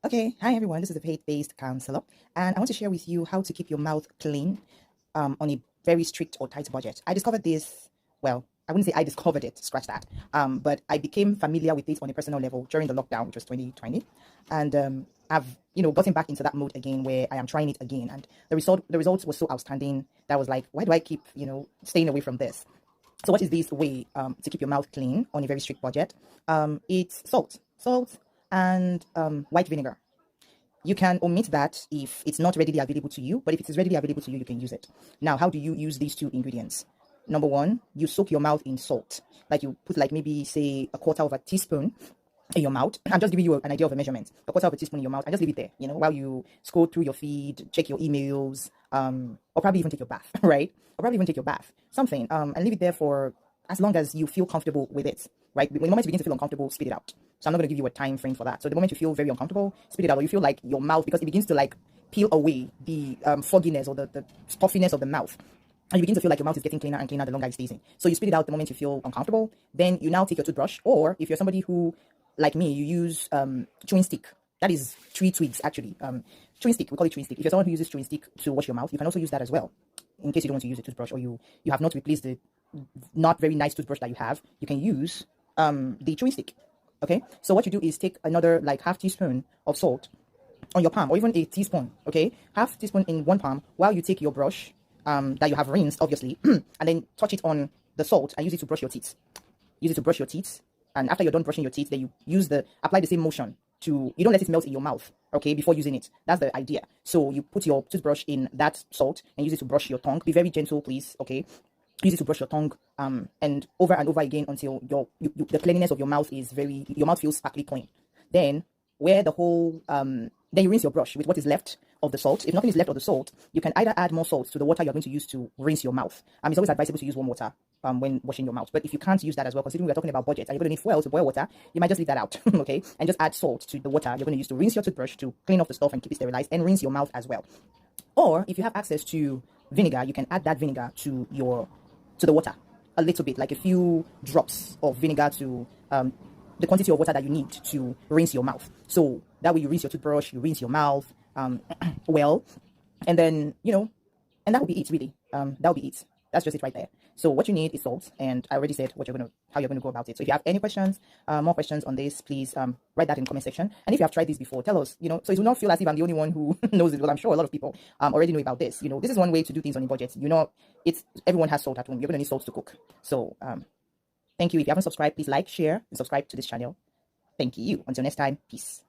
Okay, hi everyone. This is a faith-based counselor, and I want to share with you how to keep your mouth clean on a very strict or tight budget. I discovered this. Well, I wouldn't say I discovered it. Scratch that. But I became familiar with it on a personal level during the lockdown, which was 2020, and I've gotten back into that mode again where I am trying it again, and the results was so outstanding that I was like, why do I keep staying away from this? So what is this way to keep your mouth clean on a very strict budget? It's salt and white vinegar. You can omit that if it's not readily available to you, but if it is readily available to you, you can use it. Now, how do you use these two ingredients? Number one, you soak your mouth in salt. Like you put like maybe say a quarter of a teaspoon in your mouth. I'm just giving you an idea of a measurement. A quarter of a teaspoon in your mouth, and just leave it there, while you scroll through your feed, check your emails, or probably even take your bath, right? Or probably even take your bath, something, and leave it there for as long as you feel comfortable with it, right? When the moment you begin to feel uncomfortable, spit it out. So I'm not going to give you a time frame for that. So the moment you feel very uncomfortable, spit it out, or you feel like your mouth, because it begins to like peel away the fogginess or the puffiness of the mouth. And you begin to feel like your mouth is getting cleaner and cleaner the longer it stays in. So you spit it out the moment you feel uncomfortable. Then you now take your toothbrush, or if you're somebody who, like me, you use chewing stick. That is tree twigs, actually. Chewing stick, we call it chewing stick. If you're someone who uses chewing stick to wash your mouth, you can also use that as well. In case you don't want to use a toothbrush, or you have not replaced the not very nice toothbrush that you have, you can use the chewing stick. Okay, so what you do is take another like half teaspoon of salt on your palm, or even a teaspoon. Okay, half teaspoon in one palm, while you take your brush that you have rinsed, obviously, and then touch it on the salt and use it to brush your teeth. Use it to brush your teeth, and after you're done brushing your teeth, then you apply the same motion to, you don't let it melt in your mouth, okay, before using it. That's the idea. So you put your toothbrush in that salt and use it to brush your tongue. Be very gentle, please, okay? Use it to brush your tongue, and over again until the cleanliness of your mouth is your mouth feels sparkly clean. Then where the whole then you rinse your brush with what is left of the salt. If nothing is left of the salt, you can either add more salt to the water you're going to use to rinse your mouth. It's always advisable to use warm water when washing your mouth. But if you can't use that as well, considering we're talking about budget and you're going to need fuel to boil water, you might just leave that out, okay? And just add salt to the water you're going to use to rinse your toothbrush, to clean off the stuff and keep it sterilized, and rinse your mouth as well. Or if you have access to vinegar, you can add that vinegar to the water, a little bit, like a few drops of vinegar to the quantity of water that you need to rinse your mouth. So that way you rinse your toothbrush, you rinse your mouth well, and then and that will be it, really. That will be it. That's just it right there. So what you need is salt, and I already said how you're gonna go about it. So if you have any questions, more questions on this, please write that in the comment section. And if you have tried this before, tell us. So it will not feel as if I'm the only one who knows it. Well, I'm sure a lot of people already know about this. This is one way to do things on a budget. It's everyone has salt at home. You're gonna need salt to cook. So thank you. If you haven't subscribed, please like, share, and subscribe to this channel. Thank you. Until next time, peace.